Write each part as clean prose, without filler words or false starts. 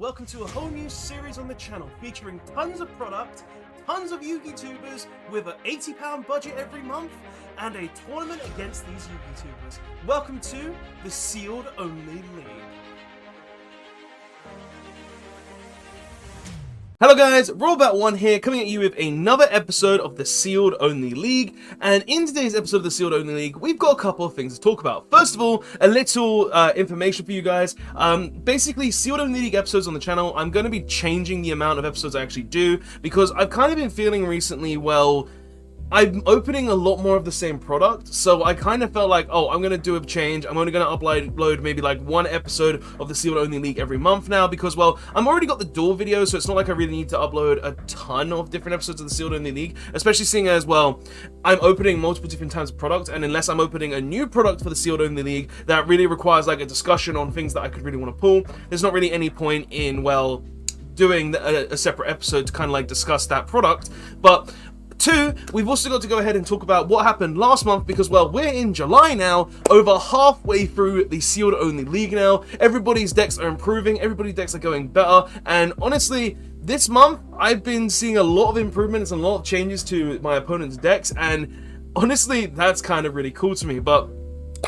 welcome to a whole new series on the channel featuring tons of product, tons of Yu-Gi tubers with an £80 budget every month and a tournament against these Yu-Gi tubers. Welcome to the Sealed Only League. Hello guys, Rollbat1 here, coming at you with another episode of the Sealed Only League, and in today's episode of the Sealed Only League, we've got a couple of things to talk about. First of all, a little information for you guys. Basically, Sealed Only League episodes on the channel, I'm going to be changing the amount of episodes I actually do, because I've kind of been feeling recently, well, I'm opening a lot more of the same product, so I kind of felt like, oh, I'm going to do a change. I'm only going to upload maybe like one episode of the Sealed Only League every month now, because, well, I'm already got the Duel videos, so it's not like I really need to upload a ton of different episodes of the Sealed Only League, especially seeing as, well, I'm opening multiple different types of product, and unless I'm opening a new product for the Sealed Only League that really requires like a discussion on things that I could really want to pull, there's not really any point in, well, doing a separate episode to kind of like discuss that product. But two, we've also got to go ahead and talk about what happened last month, because, well, we're in July now, over halfway through the Sealed Only League now. Everybody's decks are improving, everybody's decks are going better, and honestly, this month, I've been seeing a lot of improvements and a lot of changes to my opponent's decks, and honestly, that's kind of really cool to me. But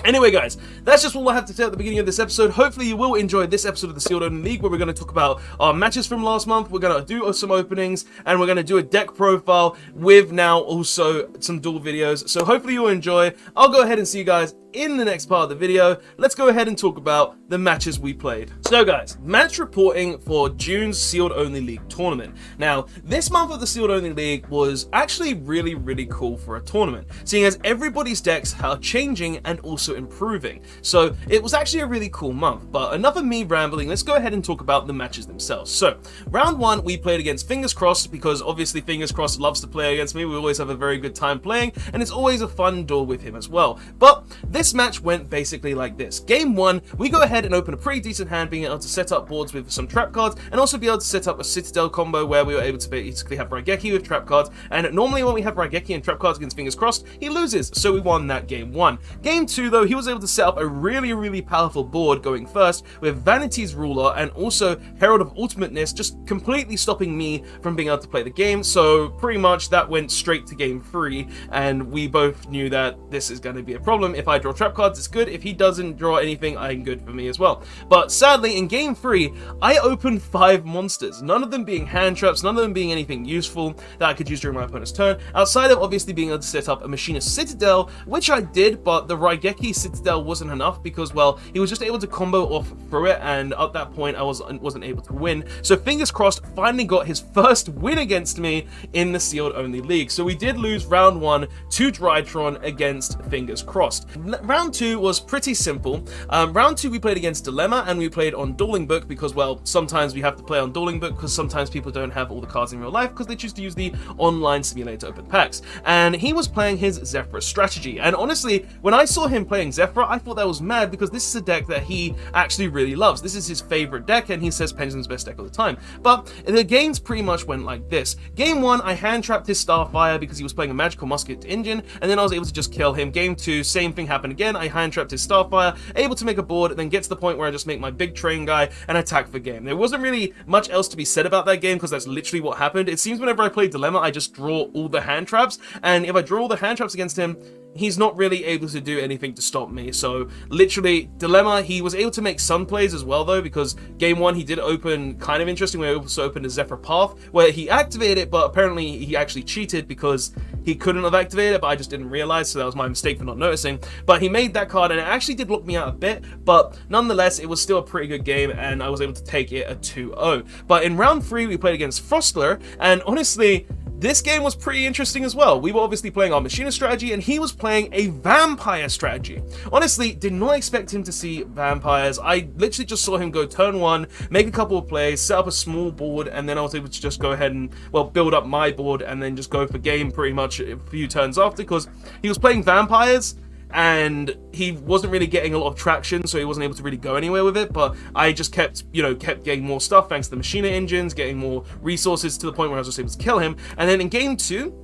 anyway, guys, that's just all I have to say at the beginning of this episode. Hopefully you will enjoy this episode of the Sealed Only League, where we're going to talk about our matches from last month, we're going to do some openings, and we're going to do a deck profile with now also some duel videos. So hopefully you'll enjoy. I'll go ahead and see you guys in the next part of the video. Let's go ahead and talk about the matches we played. So guys, match reporting for June's Sealed Only League tournament. Now, this month of the Sealed Only League was actually really cool for a tournament, seeing as everybody's decks are changing and also improving. So it was actually a really cool month. But enough of me rambling, let's go ahead and talk about the matches themselves. So round one, we played against Fingers Crossed, because obviously Fingers Crossed loves to play against me. We always have a very good time playing, and it's always a fun duel with him as well. But this match went basically like this. Game one, we go ahead and open a pretty decent hand, being able to set up boards with some trap cards, and also be able to set up a Citadel combo where we were able to basically have Raigeki with trap cards. And normally when we have Raigeki and trap cards against Fingers Crossed, he loses, so we won that game one. Game two, though, he was able to set up a really powerful board going first with Vanity's Ruler and also Herald of Ultimateness, just completely stopping me from being able to play the game. So pretty much that went straight to game three, and we both knew that this is going to be a problem. If I draw trap cards, it's good. If he doesn't draw anything, I'm good for me as well. But sadly, in game three, I opened 5 monsters, none of them being hand traps, none of them being anything useful that I could use during my opponent's turn, outside of obviously being able to set up a Machinist Citadel, which I did, but the Raigeki Citadel wasn't enough because, well, he was just able to combo off through it, and at that point, I wasn't able to win. So Fingers Crossed finally got his first win against me in the Sealed Only League. So we did lose round one to Drytron against Fingers Crossed. Round two was pretty simple. Round two, we played against Dilemma, and we played on Dueling Book because, well, sometimes we have to play on Dueling Book because sometimes people don't have all the cards in real life because they choose to use the online simulator to open packs. And he was playing his Zephyr strategy. And honestly, when I saw him playing Zephyr, I thought that was mad because this is a deck that he actually really loves. This is his favorite deck, and he says Pendulum's best deck all the time. But the games pretty much went like this. Game one, I hand trapped his Starfire because he was playing a Magical Musket Engine, and then I was able to just kill him. Game two, same thing happened again. I hand trapped his Starfire, able to make a board, and then get to the point where I just make my big train guy and attack for game. There wasn't really much else to be said about that game because that's literally what happened. It seems whenever I play Dilemma, I just draw all the hand traps, and if I draw all the hand traps against him, he's not really able to do anything to stop me. So literally, Dilemma, he was able to make some plays as well though, because game one he did open kind of interesting. We also opened a Zephyr Path where he activated it, but apparently he actually cheated because he couldn't have activated it, but I just didn't realize, so that was my mistake for not noticing. But he made that card, and it actually did look me out a bit, but nonetheless, it was still a pretty good game, and I was able to take it a 2-0. But in round three, we played against Frostler, and honestly, this game was pretty interesting as well. We were obviously playing our Machinist strategy, and he was playing a Vampire strategy. Honestly, did not expect him to see Vampires. I literally just saw him go turn one, make a couple of plays, set up a small board, and then I was able to just go ahead and, well, build up my board and then just go for game pretty much a few turns after, because he was playing Vampires, and he wasn't really getting a lot of traction, so he wasn't able to really go anywhere with it. But I just kept getting more stuff thanks to the Machina engines, getting more resources to the point where I was just able to kill him. And then in game two,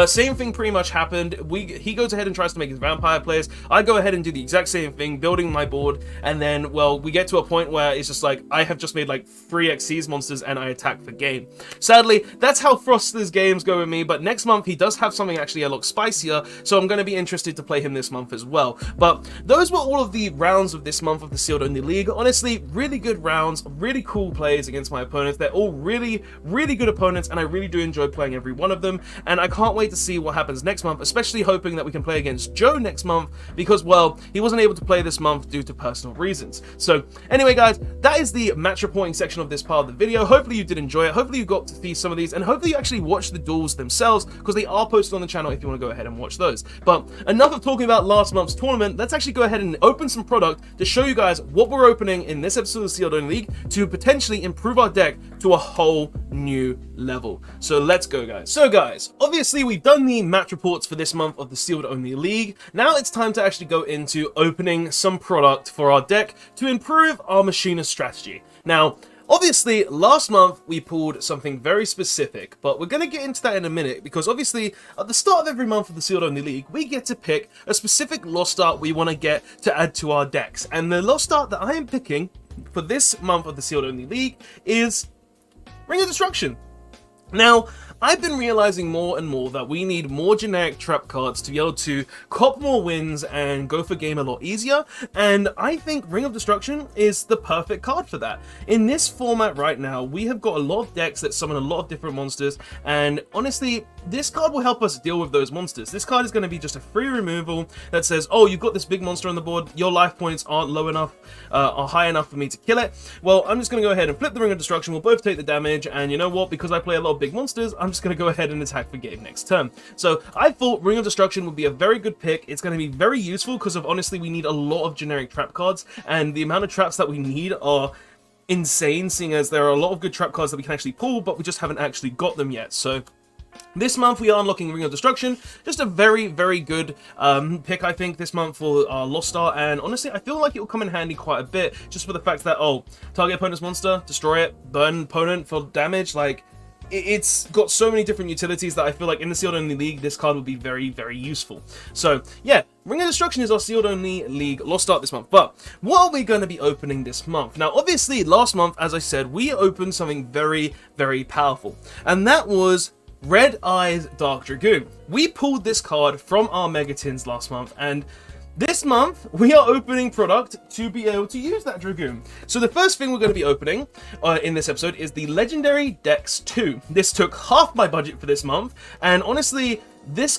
Same thing pretty much happened. He goes ahead and tries to make his vampire players. I go ahead and do the exact same thing, building my board, and then, well, we get to a point where it's just like, I have just made like 3 Xyz monsters and I attack for game. Sadly, that's how Frost's games go with me, but next month he does have something actually a lot spicier, so I'm going to be interested to play him this month as well. But those were all of the rounds of this month of the Sealed Only League. Honestly, really good rounds, really cool plays against my opponents. They're all really, really good opponents, and I really do enjoy playing every one of them, and I can't wait to see what happens next month, especially hoping that we can play against Joe next month because, well, he wasn't able to play this month due to personal reasons. So anyway, guys, that is the match reporting section of this part of the video. Hopefully you did enjoy it. Hopefully you got to see some of these, and hopefully you actually watched the duels themselves because they are posted on the channel if you want to go ahead and watch those. But enough of talking about last month's tournament. Let's actually go ahead and open some product to show you guys what we're opening in this episode of the Sealed Only League to potentially improve our deck to a whole new level. So let's go, guys. So guys, obviously we've done the match reports for this month of the Sealed Only League. Now it's time to actually go into opening some product for our deck to improve our machinist strategy. Now, obviously, last month we pulled something very specific, but we're going to get into that in a minute because obviously at the start of every month of the Sealed Only League, we get to pick a specific lost art we want to get to add to our decks. And the lost art that I am picking for this month of the Sealed Only League is Ring of Destruction. Now, I've been realizing more and more that we need more generic trap cards to be able to cop more wins and go for game a lot easier, and I think Ring of Destruction is the perfect card for that. In this format right now, we have got a lot of decks that summon a lot of different monsters, and honestly, this card will help us deal with those monsters. This card is going to be just a free removal that says, oh, you've got this big monster on the board, your life points aren't low enough, are high enough for me to kill it. Well, I'm just going to go ahead and flip the Ring of Destruction, we'll both take the damage, and you know what, because I play a lot of big monsters, I'm just going to go ahead and attack for game next turn. So I thought Ring of Destruction would be a very good pick. It's going to be very useful because of, honestly, we need a lot of generic trap cards, and the amount of traps that we need are insane, seeing as there are a lot of good trap cards that we can actually pull, but we just haven't actually got them yet. So this month we are unlocking Ring of Destruction. Just a very, very good pick, I think, this month for our Lost Art, and honestly, I feel like it will come in handy quite a bit, just for the fact that, oh, target opponent's monster, destroy it, burn opponent for damage, like, it's got so many different utilities that I feel like in the Sealed Only League, this card would be very, very useful. So, yeah, Ring of Destruction is our Sealed Only League Lost Art this month. But what are we going to be opening this month? Now, obviously, last month, as I said, we opened something very, very powerful. And that was Red Eyes Dark Dragoon. We pulled this card from our Megatins last month, and this month, we are opening product to be able to use that Dragoon. So the first thing we're going to be opening in this episode is the Legendary Dex 2. This took half my budget for this month, and honestly, this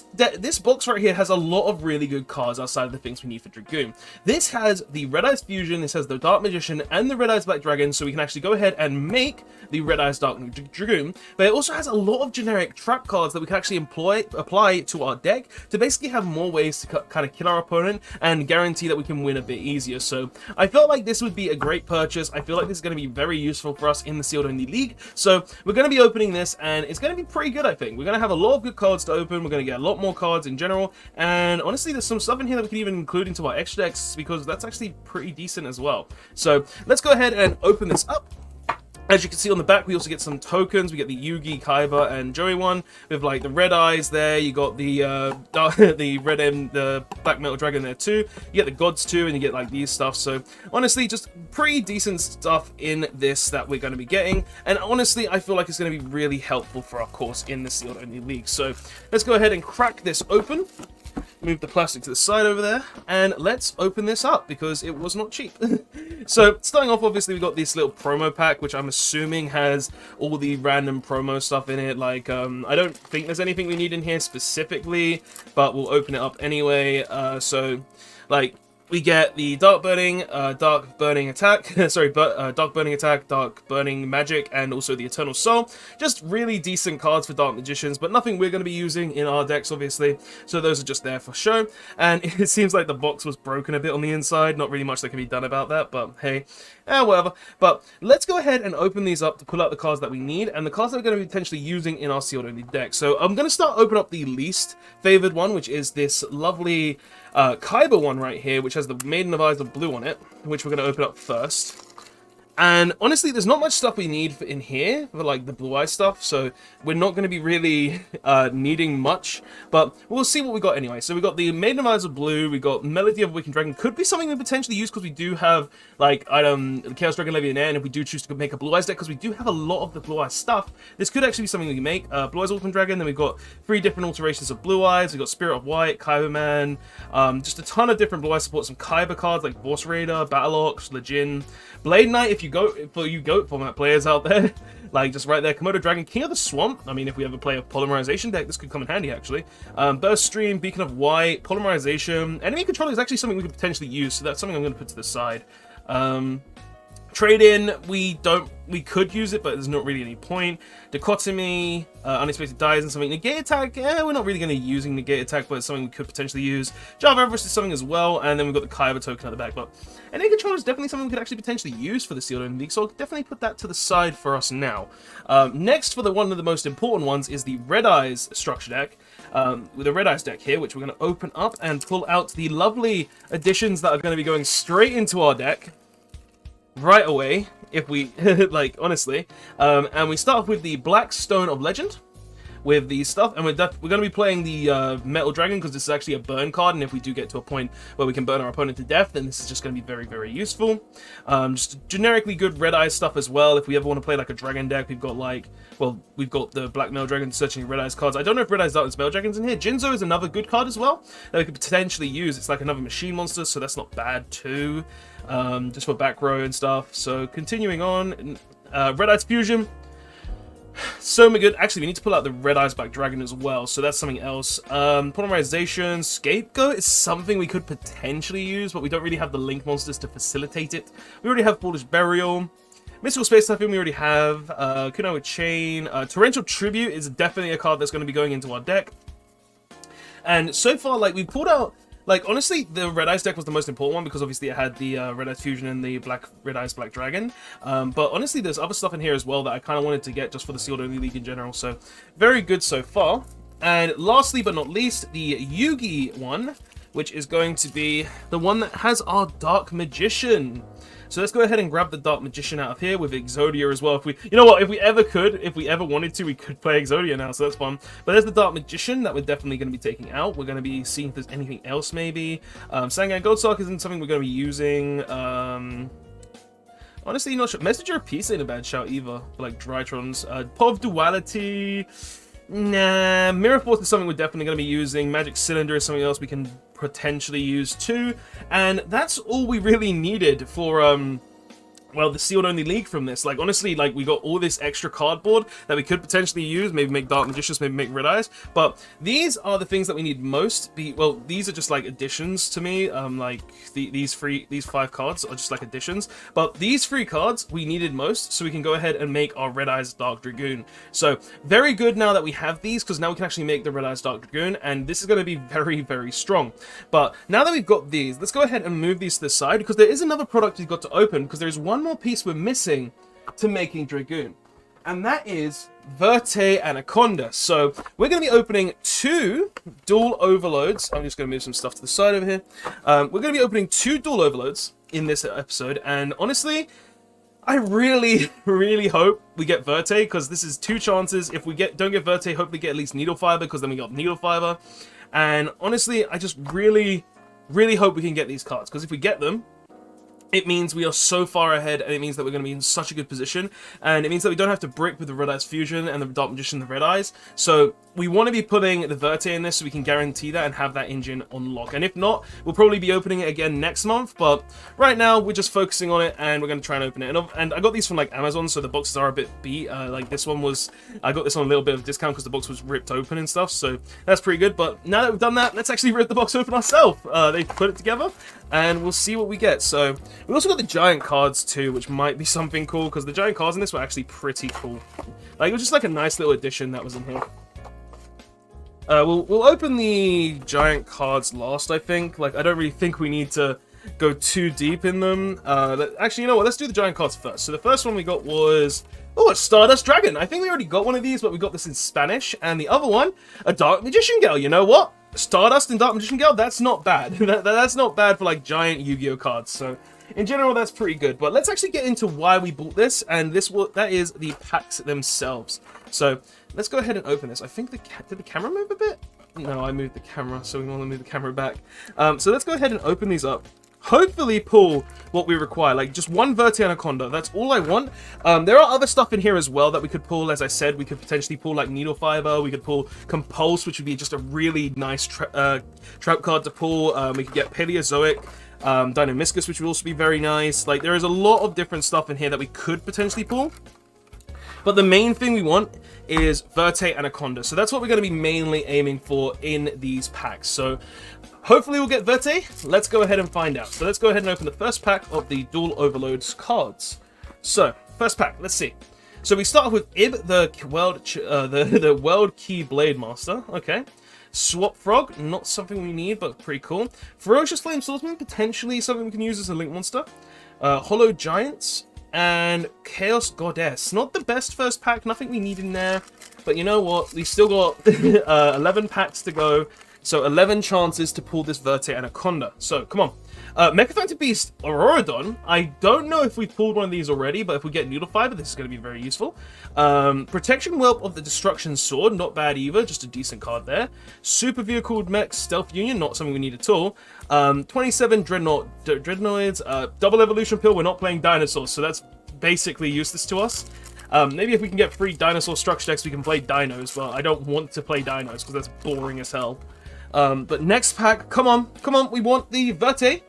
box right here has a lot of really good cards outside of the things we need for Dragoon. This has the Red Eyes Fusion, this has the Dark Magician, and the Red Eyes Black Dragon, so we can actually go ahead and make the Red Eyes Dark Dragoon. But it also has a lot of generic trap cards that we can actually apply to our deck to basically have more ways to kind of kill our opponent and guarantee that we can win a bit easier. So I felt like this would be a great purchase. I feel like this is going to be very useful for us in the Sealed Only League. So we're going to be opening this, and it's going to be pretty good, I think. We're going to have a lot of good cards to open. We're going to get a lot more cards in general, and honestly, there's some stuff in here that we can even include into our extra decks because that's actually pretty decent as well. So let's go ahead and open this up. As you can see on the back, we also get some tokens. We get the Yugi, Kaiba, and Joey one with like the red eyes there. You got the the red M, the Black Metal Dragon there too. You get the gods too, and you get like these stuff. So honestly, just pretty decent stuff in this that we're going to be getting. And honestly, I feel like it's going to be really helpful for our course in the Sealed Only League. So let's go ahead and crack this open. Move the plastic to the side over there, and let's open this up because it was not cheap. So starting off, obviously we got this little promo pack, which I'm assuming has all the random promo stuff in it. Like I don't think there's anything we need in here specifically, but we'll open it up anyway. So like we get the Dark Burning Attack, sorry, Dark Burning Attack, Dark Burning Magic, and also the Eternal Soul. Just really decent cards for Dark Magicians, but nothing we're going to be using in our decks, obviously. So those are just there for show. And it seems like the box was broken a bit on the inside. Not really much that can be done about that, but hey, whatever. But let's go ahead and open these up to pull out the cards that we need, and the cards that we're going to be potentially using in our Sealed Only deck. So I'm going to start opening up the least favored one, which is this lovely Kaiba one right here, which has the Maiden of Eyes of Blue on it, which we're going to open up first. And honestly, there's not much stuff we need in here for like the blue eye stuff, so we're not going to be really needing much, but we'll see what we got anyway. So we got the Maiden of Eyes of Blue, we got Melody of Wicked Dragon, could be something we potentially use because we do have like Chaos Dragon Legionnaire, and if we do choose to make a blue eyes deck, because we do have a lot of the blue eyes stuff, this could actually be something we can make. Blue Eyes Orphan Dragon, then we've got 3 different alterations of blue eyes, we've got Spirit of White, Kyber Man, just a ton of different blue eyes support, some Kyber cards like Boss Raider, Battle Ox, Legion, Blade Knight, if you go for you goat format players out there, like just right there, Komodo Dragon, King of the Swamp. I mean, if we ever play a polymerization deck, this could come in handy actually. Burst Stream, Beacon of White, polymerization, enemy control is actually something we could potentially use, so that's something I'm going to put to the side. Trade in, we could use it, but there's not really any point. Dichotomy, Unexpected Dies and something. Negate Attack, we're not really going to be using Negate Attack, but it's something we could potentially use. Java Everest is something as well, and then we've got the Kyber token at the back. But enemy control is definitely something we could actually potentially use for the Sealed Only League, so I'll definitely put that to the side for us now. Next, for one of the most important ones, is the Red Eyes structure deck. With a Red Eyes deck here, which we're going to open up and pull out the lovely additions that are going to be going straight into our deck right away, if we like, honestly. And we start off with the Black Stone of Legend with the stuff, and we're going to be playing the Metal Dragon because this is actually a burn card, and if we do get to a point where we can burn our opponent to death, then this is just going to be very, very useful. Just generically good Red Eyes stuff as well. If we ever want to play like a dragon deck, we've got like, well, we've got the Black Metal Dragon searching Red Eyes cards. I don't know if Red Eyes Darkness Metal Dragon's in here. Jinzo is another good card as well that we could potentially use. It's like another machine monster, so that's not bad too. Just for back row and stuff. So continuing on, Red Eyes Fusion, so good. Actually, we need to pull out the Red Eyes Black Dragon as well, so that's something else. Polymerization, Scapegoat is something we could potentially use, but we don't really have the link monsters to facilitate it. We already have Foolish Burial. Mystical Space Typhoon we already have. Kunai Chain. Torrential Tribute is definitely a card that's going to be going into our deck. And so far, like, we pulled out, like, honestly, the Red Eyes deck was the most important one because obviously it had the Red Eyes Fusion and the Red Eyes Black Dragon. But honestly, there's other stuff in here as well that I kind of wanted to get just for the Sealed Only League in general. So, very good so far. And lastly but not least, the Yugi one, which is going to be the one that has our Dark Magician. So let's go ahead and grab the Dark Magician out of here with Exodia as well. If we, you know what, if we ever wanted to, we could play Exodia now, so that's fun. But there's the Dark Magician that we're definitely going to be taking out. We're going to be seeing if there's anything else maybe. Sangan Goldstalk isn't something we're going to be using. Honestly, not sure. Messenger of Peace ain't a bad shout either, for like Drytrons. Pot of Duality, nah. Mirror Force is something we're definitely going to be using. Magic Cylinder is something else we can potentially use too, and that's all we really needed for well, the Sealed Only League from this. Like, honestly, like, we got all this extra cardboard that we could potentially use, maybe make Dark Magicians, maybe make Red Eyes, but these are the things that we need most. Well, these are just like additions to me. Like these 5 cards are just like additions, but these 3 cards we needed most, so we can go ahead and make our Red Eyes Dark Dragoon. So very good now that we have these, because now we can actually make the Red Eyes Dark Dragoon, and this is going to be very, very strong. But now that we've got these, let's go ahead and move these to the side, because there is another product we've got to open, because there is one more piece we're missing to making Dragoon, and that is Verte Anaconda. So we're going to be opening 2 Duel Overloads. I'm just going to move some stuff to the side over here. We're going to be opening 2 Duel Overloads in this episode, and honestly, I really, really hope we get Verte, because this is 2 chances. If we don't get Verte, hopefully get at least Needle Fiber, because then we got Needle Fiber. And honestly, I just really, really hope we can get these cards, because if we get them, it means we are so far ahead, and it means that we're going to be in such a good position, and it means that we don't have to brick with the Red Eyes Fusion and the Dark Magician, the Red Eyes. So we want to be putting the Verte in this so we can guarantee that and have that engine on lock. And if not, we'll probably be opening it again next month, but right now we're just focusing on it, and we're going to try and open it. And I got these from like Amazon, so the boxes are a bit beat. Like this one was, I got this on a little bit of discount because the box was ripped open and stuff, so that's pretty good. But now that we've done that, let's actually rip the box open ourselves. They put it together, and we'll see what we get. So we also got the giant cards too, which might be something cool, because the giant cards in this were actually pretty cool. Like, it was just like a nice little addition that was in here. We'll open the giant cards last, I think. Like, I don't really think we need to go too deep in them. Actually, you know what? Let's do the giant cards first. So the first one we got was, oh, a Stardust Dragon. I think we already got one of these, but we got this in Spanish. And the other one, a Dark Magician Girl. You know what? Stardust and Dark Magician Girl, that's not bad. That's not bad for like giant Yu-Gi-Oh cards. So in general, that's pretty good. But let's actually get into why we bought this, and that is the packs themselves. So let's go ahead and open this. I think did the camera move a bit? No, I moved the camera, so we want to move the camera back. So let's go ahead and open these up. Hopefully pull what we require, like just one Verte Anaconda. That's all I want. There are other stuff in here as well that we could pull. As I said, we could potentially pull like Needle Fiber. We could pull Compulse, which would be just a really nice trap card to pull. We could get Paleozoic, Deinamiscus, which would also be very nice. Like, there is a lot of different stuff in here that we could potentially pull. But the main thing we want is Verte Anaconda. So that's what we're going to be mainly aiming for in these packs. So hopefully we'll get Verte. Let's go ahead and find out. So let's go ahead and open the first pack of the Duel Overloads cards. So, first pack, let's see. So we start off with Ib, the World Key Blade Master. Okay. Swap Frog, not something we need, but pretty cool. Ferocious Flame Swordsman, potentially something we can use as a link monster. Hollow Giants, and Chaos Goddess. Not the best first pack, nothing we need in there. But you know what? We still got 11 packs to go. So 11 chances to pull this Verte Anaconda. So, come on. Mechaphantic Beast Auroradon. I don't know if we've pulled one of these already, but if we get Needle Fiber, this is going to be very useful. Protection Whelp of the Destruction Sword. Not bad either, just a decent card there. Super Vehicle Mech Stealth Union. Not something we need at all. 27 Dreadnoughts. Double Evolution Pill. We're not playing dinosaurs, so that's basically useless to us. Maybe if we can get free dinosaur structure decks, we can play dinos, but I don't want to play dinos because that's boring as hell. But next pack, come on, we want the Verte.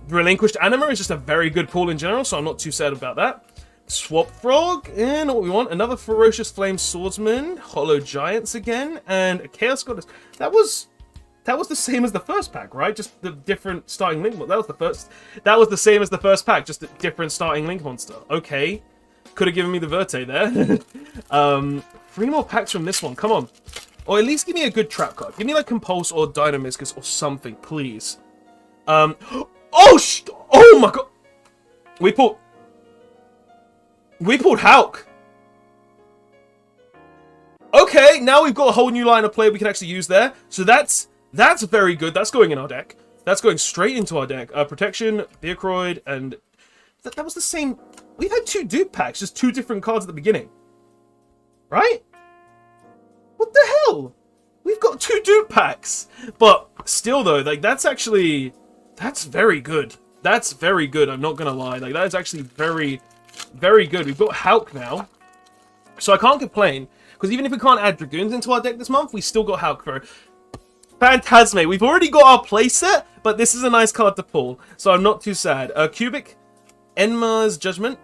Relinquished Anima is just a very good pull in general, so I'm not too sad about that. Swap Frog, and what we want, another Ferocious Flame Swordsman, Hollow Giants again, and a Chaos Goddess. That was the same as the first pack, right? Just the different starting link. That was the same as the first pack, just a different starting link monster. Okay, could have given me the Verte there. 3 more packs from this one, come on. Or at least give me a good trap card. Give me like Compulse or Deinamiscus or something, please. Oh my god! We pulled Hulk. Okay, now we've got a whole new line of play we can actually use there. So that's very good. That's going in our deck. That's going straight into our deck. Protection, Theocroid, and that was the same. We've had 2 dupe packs, just 2 different cards at the beginning, right? What the hell? We've got 2 dupe packs. But still though, like that's very good. That's very good, I'm not gonna lie. Like that is actually very, very good. We've got Hulk now. So I can't complain. Because even if we can't add Dragoons into our deck this month, we still got Hulk for Phantasme. We've already got our playset, but this is a nice card to pull. So I'm not too sad. Cubic, Enma's Judgment,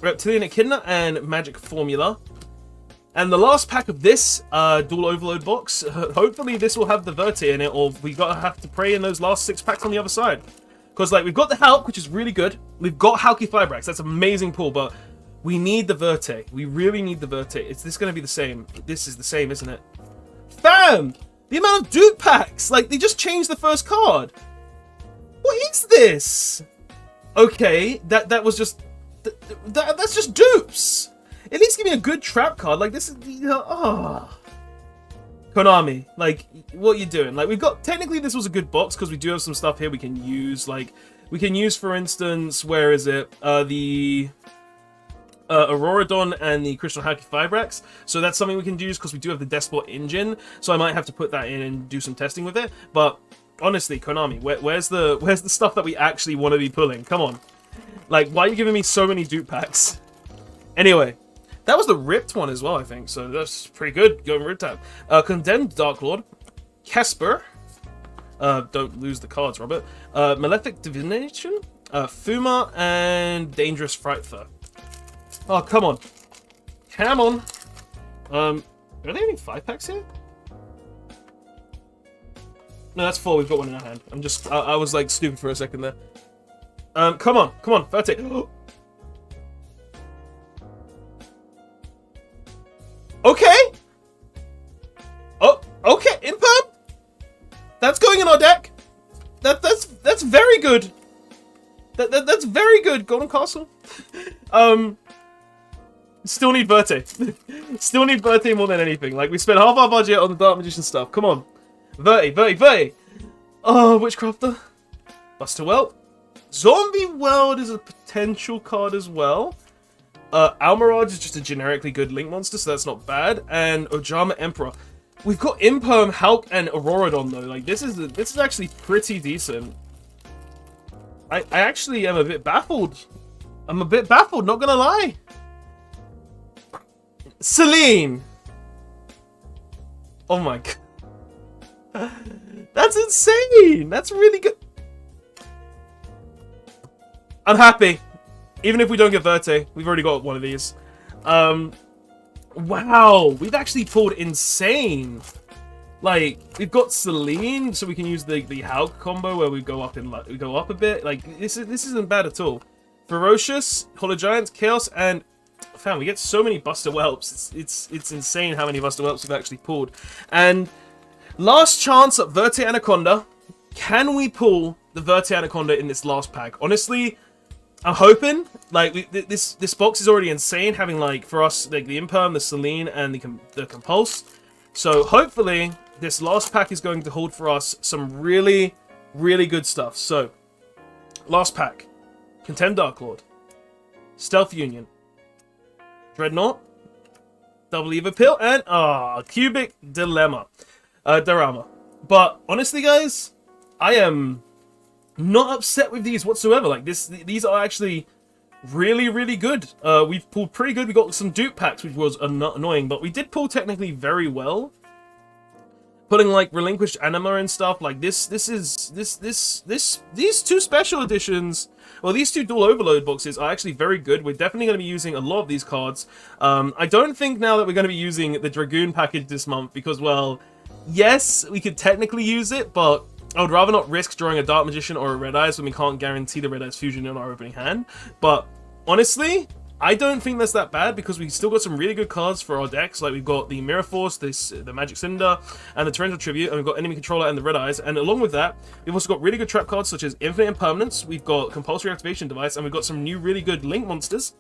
Reptilian Echidna, and Magic Formula. And the last pack of this Duel Overload box, hopefully this will have the Verte in it, or we have to pray in those last 6 packs on the other side. Because like we've got the Hulk, which is really good. We've got Hulky Fibrax, that's amazing pull, but we need the Verte. We really need the Verte. Is this going to be the same? This is the same, isn't it? Fam! The amount of dupe packs! Like, they just changed the first card. What is this? Okay, that was just... that's just dupes! At least give me a good trap card. Like, this is... Konami, like, what are you doing? Like, we've got... Technically, this was a good box, because we do have some stuff here we can use. Like, we can use, for instance, where is it? The... Auroradon and the Crystal Hulky Fibrax. So that's something we can use, because we do have the Despot engine. So I might have to put that in and do some testing with it. But, honestly, Konami, where's the stuff that we actually want to be pulling? Come on. Like, why are you giving me so many dupe packs? Anyway... That was the ripped one as well, I think, so that's pretty good. Going Rip Tab. Condemned Dark Lord. Kesper. Don't lose the cards, Robert. Malefic Divination. Fuma, and Dangerous Frightfur. Oh, come on. Come on. Are there any 5 packs here? No, that's 4. We've got one in our hand. I was like stupid for a second there. Come on. Verte. Okay. Oh, okay. Imperm. That's going in our deck. That's very good. That's very good. Golden Castle. Still need Verte. Still need Verte more than anything. Like, we spent half our budget on the Dark Magician stuff. Come on. Verte. Oh, Witchcrafter. Buster Whelp. Zombie World is a potential card as well. Almirage is just a generically good Link monster, so that's not bad. And Ojama Emperor. We've got Imperm, Hulk, and Auroradon though. Like this is actually pretty decent. I actually am a bit baffled. I'm a bit baffled, not gonna lie. Celine. Oh my god. That's insane. That's really good. I'm happy. Even if we don't get Verte, we've already got one of these. Wow, we've actually pulled insane. Like, we've got Celine, so we can use the Hulk combo where we go up a bit. Like, this isn't bad at all. Ferocious, Holo Giants, Chaos, and fam, we get so many Buster Whelps. It's insane how many Buster Whelps we've actually pulled. And last chance at Verte Anaconda. Can we pull the Verte Anaconda in this last pack? Honestly, I'm hoping. Like this box is already insane, having like for us like the Imperm, the Celine, and the Compulse. So hopefully this last pack is going to hold for us some really, really good stuff. So last pack: Contend Dark Lord, Stealth Union, Dreadnought, Double Eva Pill, and Cubic Dilemma, Dorama. But honestly, guys, I am not upset with these whatsoever. Like these are actually really, really good. We've pulled pretty good. We got some dupe packs, which was annoying, but we did pull technically very well. Putting like Relinquished Anima and stuff like these two special editions, well, these two Duel Overload boxes are actually very good. We're definitely going to be using a lot of these cards. I don't think now that we're going to be using the Dragoon package this month because, well, yes, we could technically use it, but I would rather not risk drawing a Dark Magician or a Red Eyes when we can't guarantee the Red Eyes fusion in our opening hand. But honestly, I don't think that's that bad because we still got some really good cards for our decks. Like we've got the Mirror Force, the Magic Cinder, and the Torrential Tribute, and we've got Enemy Controller and the Red Eyes. And along with that, we've also got really good trap cards such as Infinite Impermanence, we've got Compulsory Activation Device, and we've got some new really good Link monsters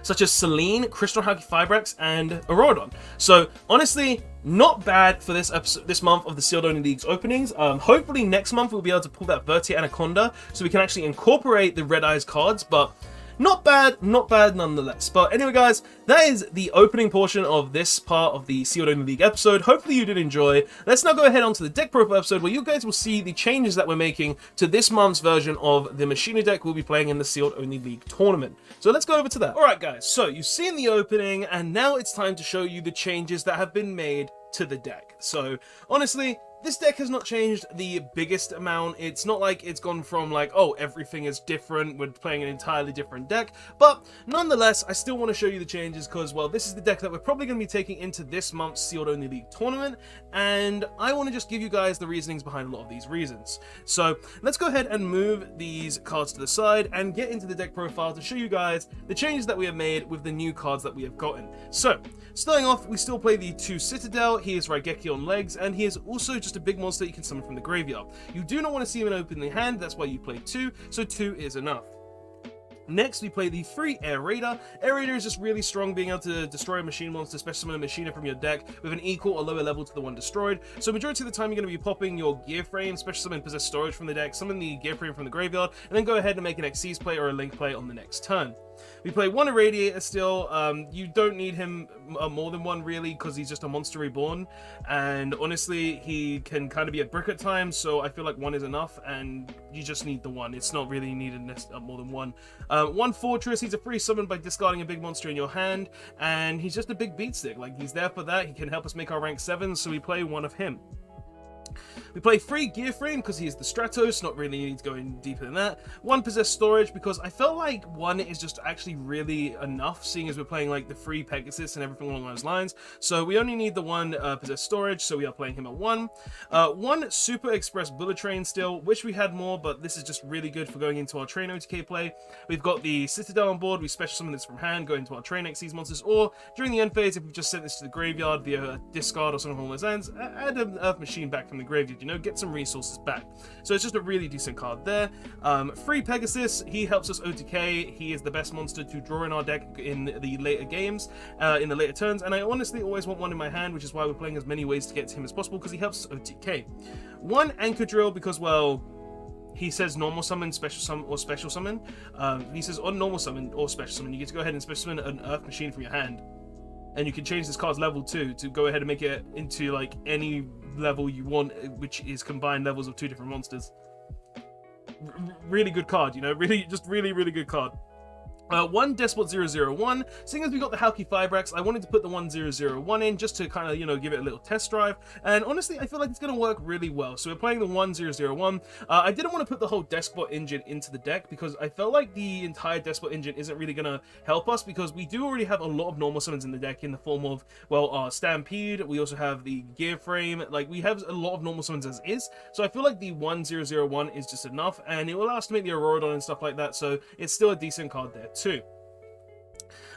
such as Celine, Crystal Haki Fibrax, and Auroradon. So honestly, not bad for this episode, this month of the Sealed Only League's openings. Hopefully next month we'll be able to pull that Verte Anaconda so we can actually incorporate the Red Eyes cards, but not bad nonetheless. But anyway, guys, that is the opening portion of this part of the Sealed Only League episode. Hopefully you did enjoy. Let's now go ahead on to the deck profile episode where you guys will see the changes that we're making to this month's version of the Machina deck we'll be playing in the Sealed Only League tournament. So let's go over to that. Alright guys, so you've seen the opening and now it's time to show you the changes that have been made to the deck. So honestly, this deck has not changed the biggest amount. It's not like it's gone from like, oh, everything is different, we're playing an entirely different deck. But nonetheless, I still want to show you the changes because, well, this is the deck that we're probably going to be taking into this month's Sealed Only League tournament. And I want to just give you guys the reasonings behind a lot of these reasons. So let's go ahead and move these cards to the side and get into the deck profile to show you guys the changes that we have made with the new cards that we have gotten. So starting off, we still play the 2 Citadel. He is Raigeki on legs, and he is also just a big monster you can summon from the graveyard. You do not want to see him in opening hand, that's why you play 2, so 2 is enough. Next, we play the 3 Air Raider. Air Raider is just really strong, being able to destroy a machine monster, especially summon a machine from your deck with an equal or lower level to the one destroyed. So majority of the time, you're going to be popping your Gear Frame, especially summon Possessed Storage from the deck, summon the Gear Frame from the graveyard, and then go ahead and make an Xyz play or a Link play on the next turn. We play 1 Irradiator still. You don't need him more than 1 really because he's just a monster reborn, and honestly he can kind of be a brick at times, so I feel like 1 is enough and you just need the 1. It's not really needed more than 1. 1 Fortress, he's a free summon by discarding a big monster in your hand, and he's just a big beat stick. Like, he's there for that. He can help us make our rank 7, so we play 1 of him. We play 3 Gear Frame because he's the Stratos, not really need to go in deeper than that. 1 Possessed Storage because I felt like 1 is just actually really enough, seeing as we're playing like the 3 Pegasus and everything along those lines. So we only need the 1 Possessed Storage, so we are playing him at 1. 1 Super Express Bullet Train still, wish we had more, but this is just really good for going into our Train OTK play. We've got the Citadel on board, we special summon this from hand, go into our Train Xyz monsters, or during the end phase, if we just sent this to the graveyard via discard or something along those lines, add an Earth Machine back from the graveyard, you know, get some resources back. So it's just a really decent card there. 3 Pegasus, he helps us OTK. He is the best monster to draw in our deck in the later games, in the later turns, and I honestly always want 1 in my hand, which is why we're playing as many ways to get to him as possible, because he helps us OTK. 1 Anchor Drill because, well, he says normal summon, special summon, or special summon. He says on normal summon or special summon, you get to go ahead and special summon an Earth Machine from your hand. And you can change this card's level too to go ahead and make it into like any level you want, which is combined levels of 2 different monsters. Really good card, you know, really good card. One Despot 001. Seeing as we got the Halki Fibrax, I wanted to put the 1001 in just to kind of, you know, give it a little test drive. And honestly, I feel like it's going to work really well. So we're playing the 1001. I didn't want to put the whole Despot engine into the deck because I felt like the entire Despot engine isn't really going to help us because we do already have a lot of normal summons in the deck in the form of, well, Stampede. We also have the Gear Frame. Like, we have a lot of normal summons as is. So I feel like the 1001 is just enough, and it will allow us to make the Auroradon and stuff like that. So it's still a decent card there too.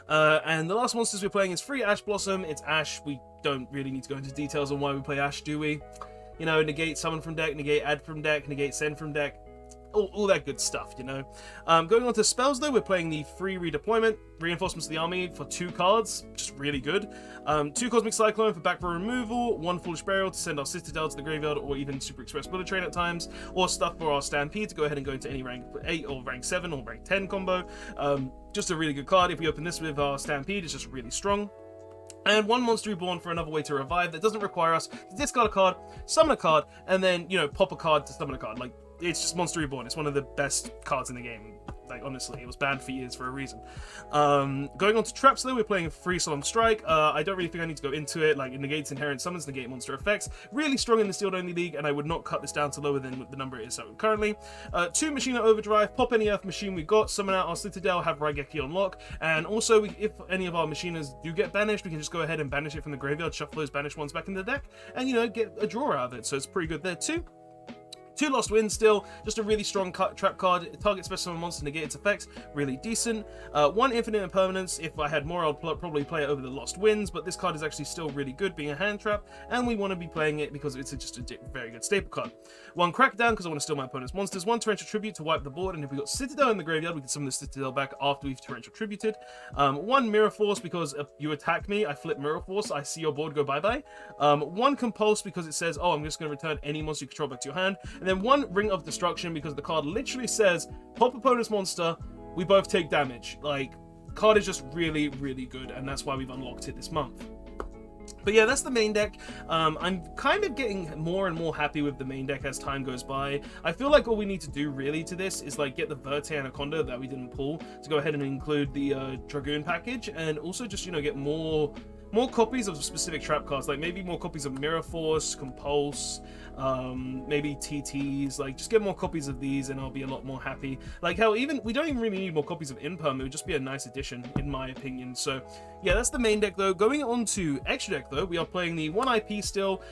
And the last monsters we're playing is free Ash Blossom. It's Ash. We don't really need to go into details on why we play Ash, do we? You know, negate summon from deck, negate add from deck, negate send from deck. All that good stuff, you know. Going on to spells, though, we're playing the free redeployment, reinforcements of the army for 2 cards, just really good. 2 Cosmic Cyclone for back row removal, 1 Foolish Burial to send our Citadel to the graveyard, or even Super Express Bullet Train at times, or stuff for our Stampede to go ahead and go into any rank 8 or rank 7 or rank 10 combo. Just a really good card. If we open this with our Stampede, it's just really strong. And 1 Monster Reborn for another way to revive that doesn't require us to discard a card, summon a card, and then, you know, pop a card to summon a card. Like, it's just Monster Reborn. It's one of the best cards in the game. Like, honestly, it was banned for years for a reason. Going on to traps, though, we're playing a free Solemn Strike. I don't really think I need to go into it. Like, it negates inherent summons, negate monster effects. Really strong in the Sealed Only League, and I would not cut this down to lower than the number it is currently. 2 Machina Overdrive, pop any Earth Machine we got, summon out our Citadel, have Raigeki on lock, and also, if any of our Machinas do get banished, we can just go ahead and banish it from the graveyard, shuffle those banished ones back in the deck, and, you know, get a draw out of it, so it's pretty good there too. 2 Lost Winds still, just a really strong trap card. Target special summon monster, negate its effects, really decent. 1 Infinite Impermanence. If I had more, I'd probably play it over the Lost Winds, but this card is actually still really good, being a hand trap, and we want to be playing it because it's just a very good staple card. 1 Crackdown, because I want to steal my opponent's monsters. 1 Torrential Tribute to wipe the board, and if we got Citadel in the graveyard, we can summon the Citadel back after we've Torrential Tributed. 1 Mirror Force, because if you attack me, I flip Mirror Force, I see your board go bye-bye. 1 Compulse, because it says, oh, I'm just going to return any monster you control back to your hand. And then 1 Ring of Destruction, because the card literally says pop opponent's monster, we both take damage. Like, card is just really good, and that's why we've unlocked it this month. But yeah, that's the main deck. I'm kind of getting more and more happy with the main deck as time goes by. I feel like all we need to do really to this is like get the Verte Anaconda that we didn't pull to go ahead and include the Dragoon package, and also just, you know, get more copies of specific trap cards, like maybe more copies of Mirror Force, Compulse, maybe TTs, like just get more copies of these and I'll be a lot more happy. Like hell, even we don't even really need more copies of Imperm, it would just be a nice addition in my opinion. So yeah, that's the main deck though. Going on to extra deck though, we are playing the 1 IP still,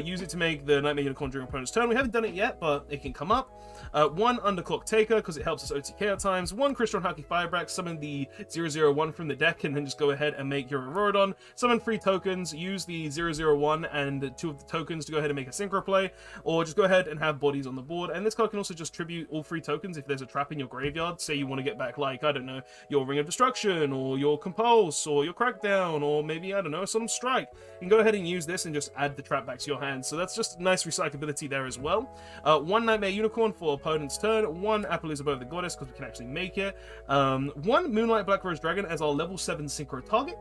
use it to make the Nightmare Unicorn during opponent's turn. We haven't done it yet, but it can come up. 1 Underclock Taker, because it helps us OTK at times. 1 Crystron Halki Firebrax, summon the 001 from the deck and then just go ahead and make your Auroradon. Summon 3 tokens, use the 001 and 2 of the tokens to go ahead and make a synchro play, or just go ahead and have bodies on the board. And this card can also just tribute all 3 tokens if there's a trap in your graveyard. Say you want to get back, like, I don't know, your Ring of Destruction, or your Compulse, or your Crackdown, or maybe, I don't know, some Strike. You can go ahead and use this and just add the trap back to your hand. So that's just nice recyclability there as well. 1 Nightmare Unicorn for opponent's turn. 1 Appaloosa Above the Goddess, because we can actually make it. 1 Moonlight Black Rose Dragon as our level 7 synchro target.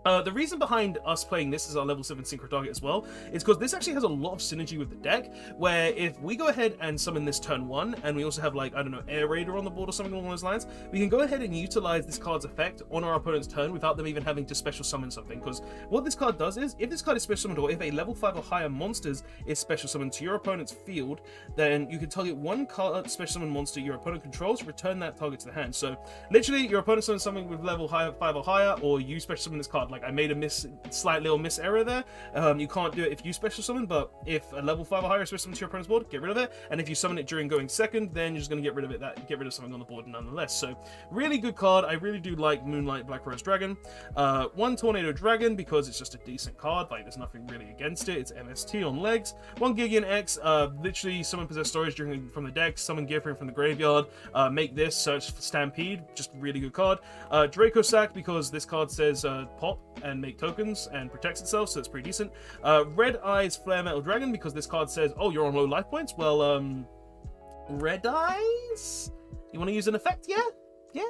The reason behind us playing this as our level 7 synchro target as well is because this actually has a lot of synergy with the deck, where if we go ahead and summon this turn 1, and we also have, like, I don't know, Air Raider on the board or something along those lines, we can go ahead and utilize this card's effect on our opponent's turn without them even having to special summon something. Because what this card does is, if this card is special summoned, or if a level 5 or higher monsters is special summoned to your opponent's field, then you can target 1 card special summon monster your opponent controls, return that target to the hand. So literally, your opponent summons something with level 5 or higher, or you special summon this card. Like, I made a slight little miss error there. You can't do it if you special summon, but if a level 5 or higher special summon to your opponent's board, get rid of it. And if you summon it during going second, then you're just going to get rid of it. Get rid of something on the board nonetheless. So really good card. I really do like Moonlight Black Rose Dragon. 1 Tornado Dragon, because it's just a decent card. Like, there's nothing really against it. It's MST on legs. 1 Gideon X, literally summon possess storage from the deck, summon Gear Frame from the graveyard, make this, search for Stampede, just really good card. Draco Sack, because this card says pop and make tokens and protects itself, so it's pretty decent. Red Eyes Flare Metal Dragon, because this card says, oh, you're on low life points. Well, Red Eyes? You want to use an effect? Yeah? Yeah?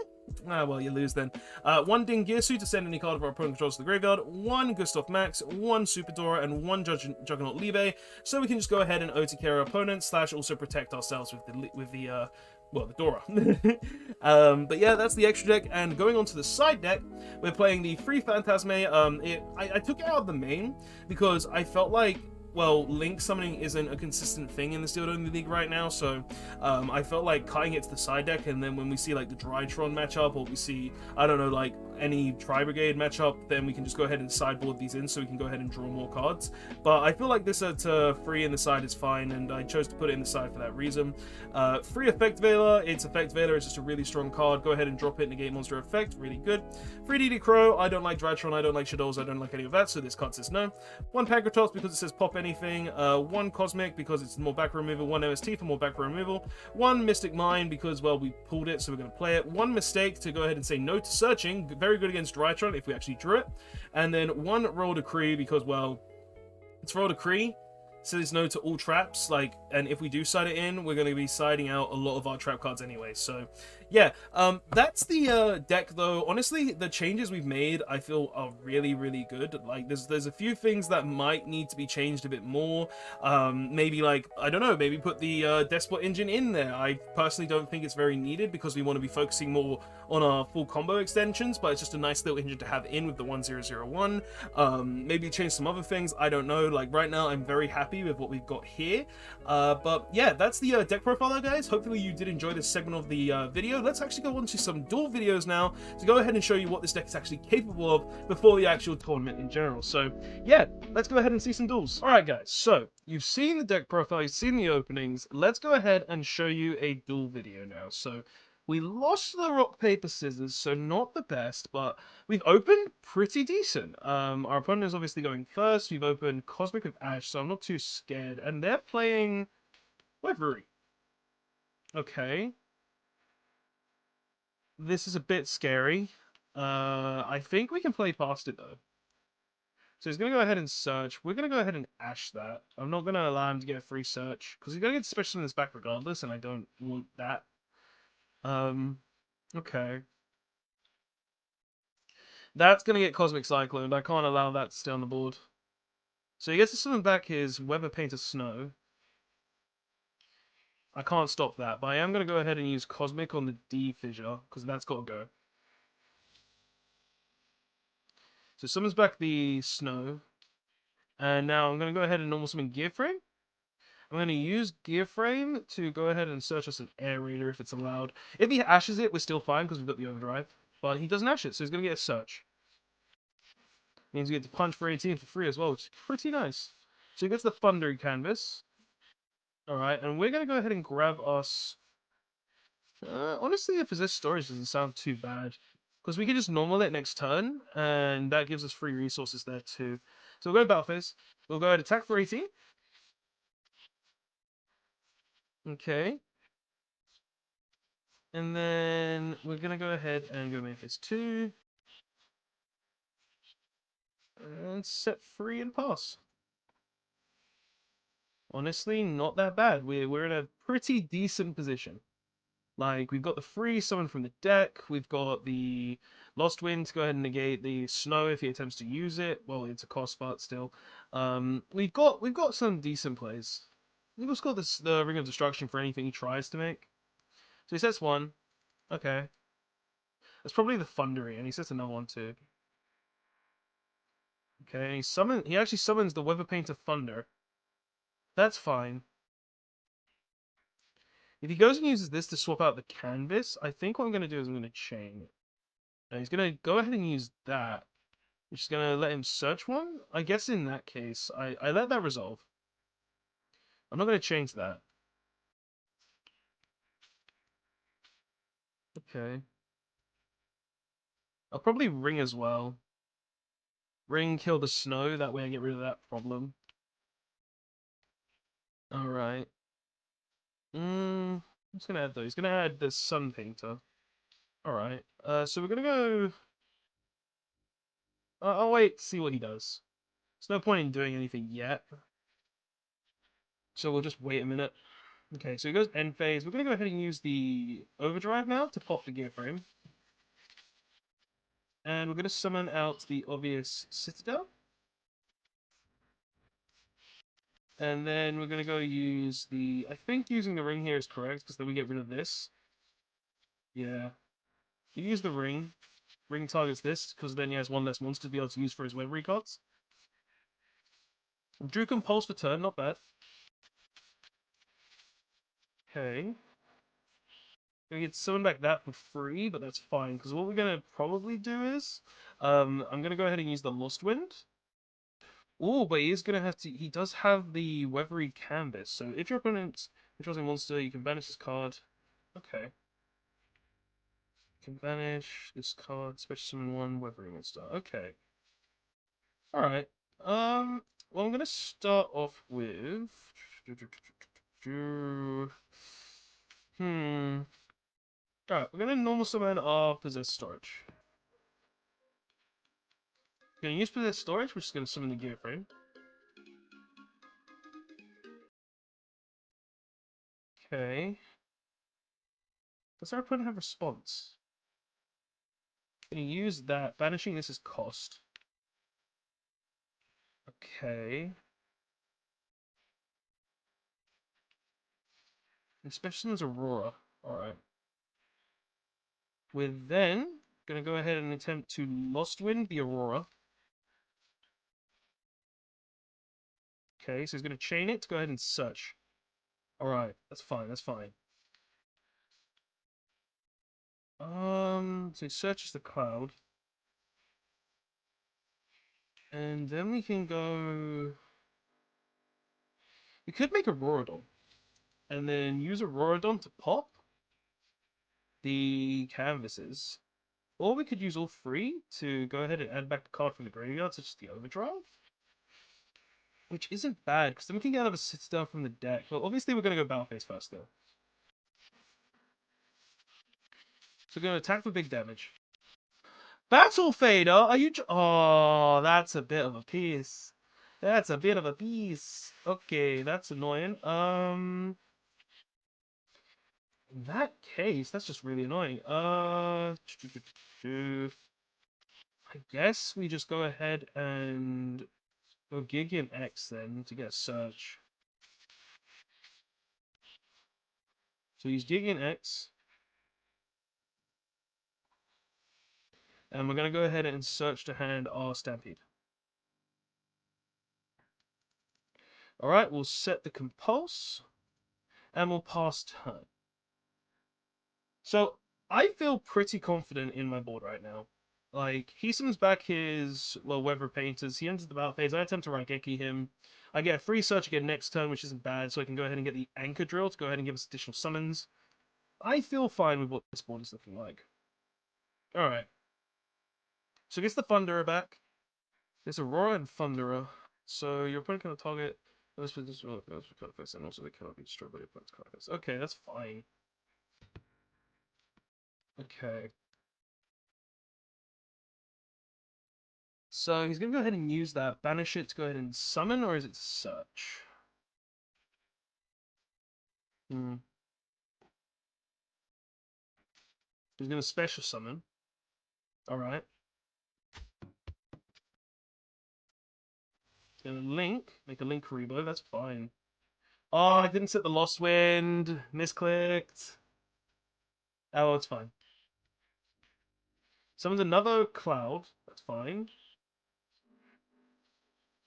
Ah, well, you lose then. One Dingirsu to send any card of our opponent controls to the graveyard, one Gustav Max, one Super Dora, and one Juggernaut Libe. So we can just go ahead and OTK our opponent, / also protect ourselves with the well, the Dora. But yeah, that's the extra deck. And going on to the side deck, we're playing the Free Phantasme. I took it out of the main because I felt like, well, Link summoning isn't a consistent thing in the Sealed Only League right now, so I felt like cutting it to the side deck, and then when we see like the Drytron matchup, or we see, I don't know, like any Tri-Brigade matchup, then we can just go ahead and sideboard these in so we can go ahead and draw more cards. But I feel like this at free in the side is fine, and I chose to put it in the side for that reason. Free Effect Veiler, it's Effect Veiler, it's just a really strong card. Go ahead and drop it, negate monster effect, really good. Free DD Crow, I don't like Drytron, I don't like Shadows, I don't like any of that, so this card says no. One Pancratops because it says pop anything, one Cosmic because it's more back removal, one MST for more back removal, one Mystic Mine because, well, we pulled it, so we're going to play it, one Mistake to go ahead and say no to searching, very good against Drytron if we actually drew it, and then one Royal Decree because, well, it's Royal Decree, says no to all traps, like, and if we do side it in, we're going to be siding out a lot of our trap cards anyway, so yeah, that's the deck though. Honestly, the changes we've made I feel are really, really good. Like, there's a few things that might need to be changed a bit more. Maybe, like, I don't know, maybe put the Despot engine in there. I personally don't think it's very needed because we want to be focusing more on our full combo extensions, but it's just a nice little engine to have in with the 1001. Maybe change some other things, I don't know. Like, right now I'm very happy with what we've got here. But yeah, that's the deck profile though, guys. Hopefully you did enjoy this segment of the video. Let's actually go on to some duel videos now to go ahead and show you what this deck is actually capable of before the actual tournament in general. So yeah, let's go ahead and see some duels. Alright guys, so you've seen the deck profile, you've seen the openings. Let's go ahead and show you a duel video now. So we lost the rock, paper, scissors, so not the best, but we've opened pretty decent. Our opponent is obviously going first. We've opened Cosmic with Ash, so I'm not too scared. And they're playing Weathery. Okay. This is a bit scary. I think we can play past it though. So he's going to go ahead and search. We're going to go ahead and Ash that. I'm not going to allow him to get a free search, because he's going to get special in his back regardless, and I don't want that. Okay. That's going to get Cosmic Cyclone. I can't allow that to stay on the board. So he gets to summon back his Weather Painter Snow. I can't stop that, but I am going to go ahead and use Cosmic on the D Fissure, because that's got to go. So summons back the Snow. And now I'm going to go ahead and normal summon Gear Frame. I'm going to use Gear Frame to go ahead and search us an Air Raider if it's allowed. If he ashes it, we're still fine because we've got the Overdrive. But he doesn't ash it, so he's going to get a search. Means we get to punch for 18 for free as well, which is pretty nice. So he gets the Thundering Canvas. Alright, and we're going to go ahead and grab us... honestly, the Possessed Storage doesn't sound too bad. Because we can just normal it next turn, and that gives us free resources there too. So we'll go Battle Phase. We'll go ahead and attack for 18. Okay. And then we're going to go ahead and go main phase 2. And set free and pass. Honestly, not that bad. We're in a pretty decent position. Like, we've got the free summon from the deck. We've got the Lost Wind to go ahead and negate the Snow if he attempts to use it. Well, it's a cost, but still. We've got some decent plays. We've also got the Ring of Destruction for anything he tries to make. So he sets one. Okay. That's probably the Thundery, and he sets another one too. Okay, he actually summons the Weather Painter Thunder. That's fine. If he goes and uses this to swap out the canvas, I think what I'm going to do is I'm going to chain. And he's going to go ahead and use that, which is going to let him search one. I guess in that case, I let that resolve. I'm not going to change that. Okay. I'll probably ring as well. Ring, kill the snow, that way I get rid of that problem. Alright. What's going to add though? He's going to add the Sun Painter. Alright. So we're going to go... I'll wait to see what he does. There's no point in doing anything yet. So we'll just wait a minute. Okay, so it goes end phase. We're gonna go ahead and use the overdrive now to pop the gear frame. And we're gonna summon out the obvious citadel. And then we're gonna go use the... I think using the ring here is correct, because then we get rid of this. Yeah. You use the ring. Ring targets this, because then he has one less monster to be able to use for his web recards. Drew can pulse for turn, not bad. Okay. We get summon back that for free, but that's fine, because what we're gonna probably do is... I'm gonna go ahead and use the Lost Wind. Oh, but he is gonna have to... He does have the Weathery Canvas, so if your opponent controls a monster, you can banish this card. Okay. You can banish this card, special summon one Weathery monster. Okay. Alright. Well, I'm gonna start off with... Hmm... Alright, we're gonna normal summon our Possess Storage. We're gonna use Possess Storage, which is gonna summon the Gear Frame. Okay. Does our opponent have response? Gonna use that. Banishing this is cost. Okay. Especially as Aurora. Alright. We're then gonna go ahead and attempt to Lost Wind the Aurora. Okay, so he's gonna chain it to go ahead and search. Alright, that's fine, that's fine. So he searches the cloud. And then we can go... We could make a Auroradon. And then use a Auroradon to pop the canvases. Or we could use all three to go ahead and add back the card from the graveyard, such as the Overdrive. Which isn't bad, because then we can get out of a Citadel from the deck. Well, obviously we're going to go Battle Phase first, though. So we're going to attack for big damage. Battle Fader? Are you... Oh, that's a bit of a piece. That's a bit of a piece. Okay, that's annoying. In that case, that's just really annoying. I guess we just go ahead and go Gideon X then to get a search. So use Gideon X. And we're going to go ahead and search to hand our Stampede. Alright, we'll set the Compulse. And we'll pass turn. So, I feel pretty confident in my board right now. Like, he summons back his, well, Weather Painters. He enters the battle phase. I attempt to Raigeki him. I get a free search again next turn, which isn't bad, so I can go ahead and get the Anchor Drill to go ahead and give us additional summons. I feel fine with what this board is looking like. Alright. So, gets the Thunderer back. There's Aurora and Thunderer. So, your opponent can target this and also they cannot be destroyed by your opponent's cards. Okay, that's fine. Okay. So he's going to go ahead and use that. Banish it to go ahead and summon, or is it search? Hmm. He's going to special summon. Alright. He's going to link. Make a link Karibo. That's fine. Oh, I didn't set the Lost Wind. Misclicked. Oh, it's fine. Summons another Cloud. That's fine.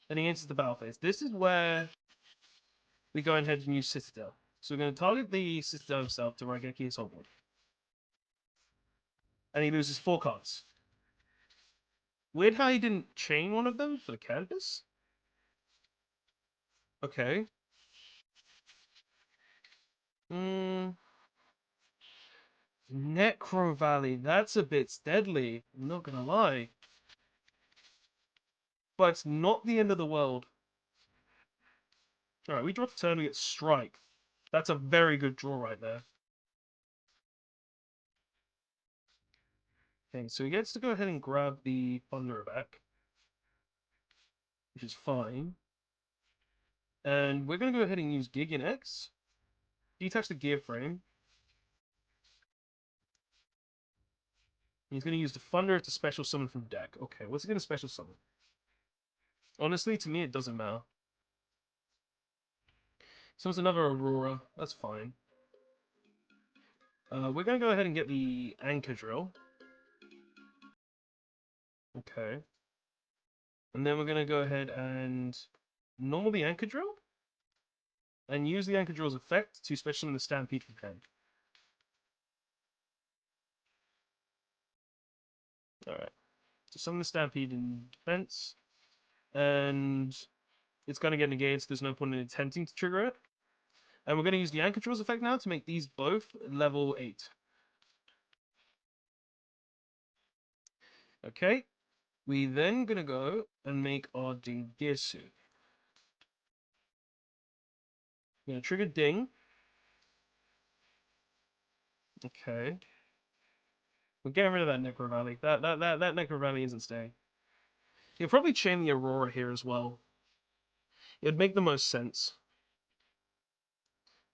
Then he enters the battle phase. This is where we go ahead and use Citadel. So we're going to target the Citadel himself to Raigeki his whole board. And he loses 4 cards. Weird how he didn't chain one of them for the canvas. Okay. Necro Valley, that's a bit deadly. I'm not gonna lie. But it's not the end of the world. Alright, we draw the turn, we get Strike. That's a very good draw right there. Okay, so he gets to go ahead and grab the Thunderer back. Which is fine. And we're gonna go ahead and use Gideon X. detach the gear frame. He's going to use the Thunder to special summon from deck. Okay, what's he going to special summon? Honestly, to me, it doesn't matter. Summons another Aurora. That's fine. We're going to go ahead and get the Anchor Drill. Okay. And then we're going to go ahead and normal the Anchor Drill. And use the Anchor Drill's effect to special summon the Stampede from hand. Alright. So summon the Stampede in defense. And it's going to get negated, so there's no point in attempting to trigger it. And we're going to use the Anchor Drill's effect now to make these both level 8. Okay. We then going to go and make our Dingisu. We're going to trigger Ding. Okay. We're getting rid of that Necro Valley. That Necro Valley isn't staying. He'll probably chain the Aurora here as well. It would make the most sense.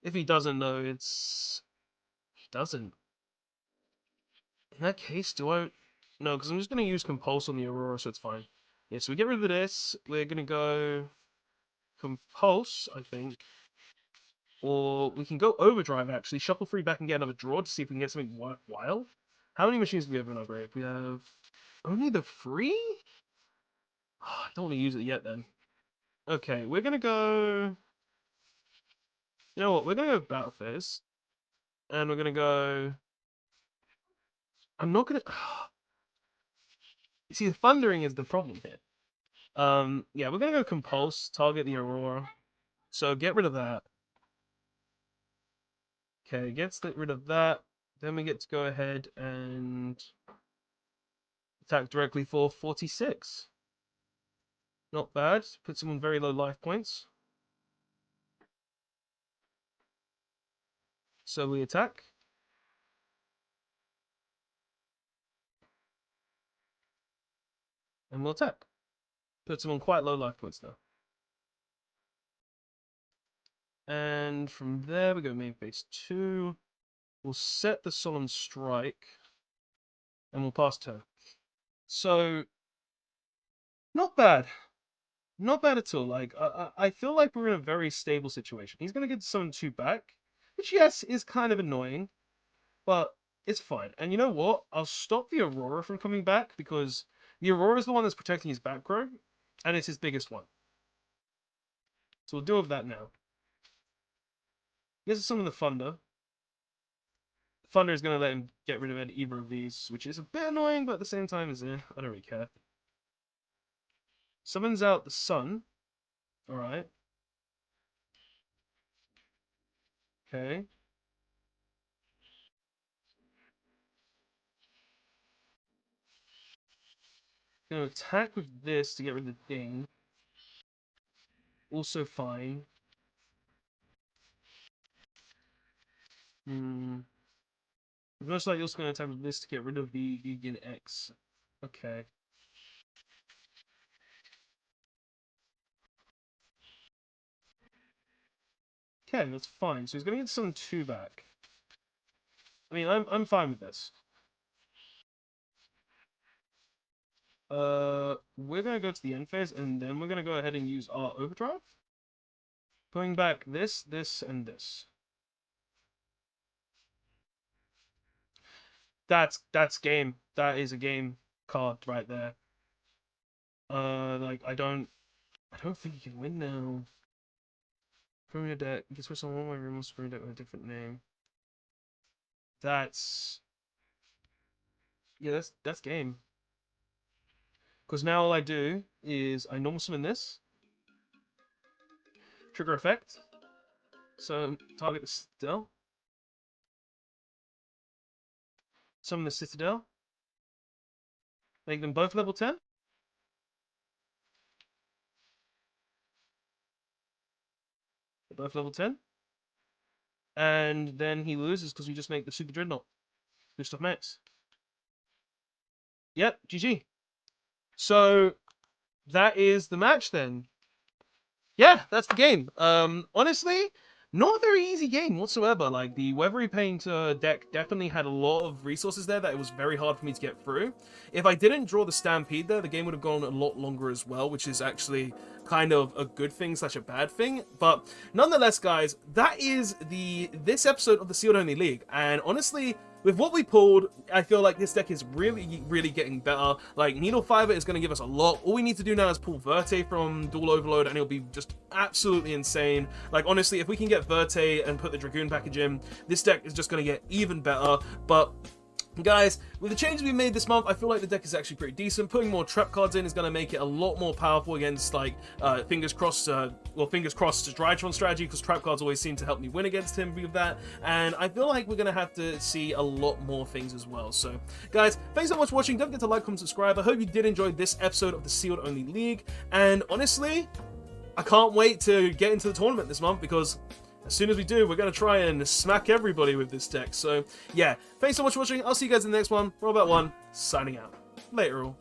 If he doesn't, though, it's... He doesn't. In that case, do I... No, because I'm just going to use Compulse on the Aurora, so it's fine. Yeah, so we get rid of this. We're going to go... Compulse, I think. Or we can go Overdrive, actually. Shuffle 3 back and get another draw to see if we can get something worthwhile. How many machines do we have in our grave? We have... Only the 3? I don't want to use it yet, then. Okay, we're going to go... You know what? We're going to go Battle Phase. And we're going to go... I'm not going to... You see, the Thundering is the problem here. Yeah, we're going to go Compulse, target the Aurora. So get rid of that. Okay, get rid of that. Then we get to go ahead and attack directly for 46. Not bad. Puts him on very low life points. So we attack. And we'll attack. Puts him on quite low life points now. And from there we go main phase 2. We'll set the Solemn Strike. And we'll pass turn. So, not bad. Not bad at all. Like, I feel like we're in a very stable situation. He's going to get Summon 2 back. Which, yes, is kind of annoying. But it's fine. And you know what? I'll stop the Aurora from coming back. Because the Aurora is the one that's protecting his back row. And it's his biggest one. So we'll deal with that now. He has to summon the Thunder. Thunder is going to let him get rid of either of these, which is a bit annoying, but at the same time, I don't really care. Summons out the Sun. Alright. Okay. Gonna attack with this to get rid of the Ding. Also fine. Most likely also gonna attack with this to get rid of the Vegan X. Okay. Okay, that's fine. So he's gonna get Summon 2 back. I mean, I'm fine with this. We're gonna go to the end phase, and then we're gonna go ahead and use our Overdrive. Putting back this, this, and this. That's game. That is a game card right there. Like I don't think you can win now. Premier deck. You can switch on one of my rooms Premier deck with a different name. That's yeah, that's game. Because now all I do is I normal summon this. Trigger effect. So target the Citadel. Summon the Citadel. Make them both level 10. They're both level 10. And then he loses because we just make the Super Dreadnought. Good stuff, Max. Yep, GG. So that is the match then. Yeah, that's the game. Honestly, Not a very easy game whatsoever. Like, the Weathery Paint deck definitely had a lot of resources there that it was very hard for me to get through. If I didn't draw the Stampede there, the game would have gone a lot longer as well, which is actually kind of a good thing slash a bad thing. But nonetheless, guys, that is this episode of the Sealed Only League. And honestly, with what we pulled, I feel like this deck is really, really getting better. Like, Needle Fiber is going to give us a lot. All we need to do now is pull Verte from Duel Overload, and it'll be just absolutely insane. Like, honestly, if we can get Verte and put the Dragoon package in, this deck is just going to get even better. But guys, with the changes we made this month, I feel like the deck is actually pretty decent. Putting more trap cards in is going to make it a lot more powerful against, like, fingers crossed, Drytron strategy, because trap cards always seem to help me win against him with that. And I feel like we're going to have to see a lot more things as well. So, guys, thanks so much for watching. Don't forget to like, comment, subscribe. I hope you did enjoy this episode of the Sealed Only League. And honestly, I can't wait to get into the tournament this month, because as soon as we do, we're going to try and smack everybody with this deck. So, yeah, thanks so much for watching. I'll see you guys in the next one. Robot1, signing out. Later all.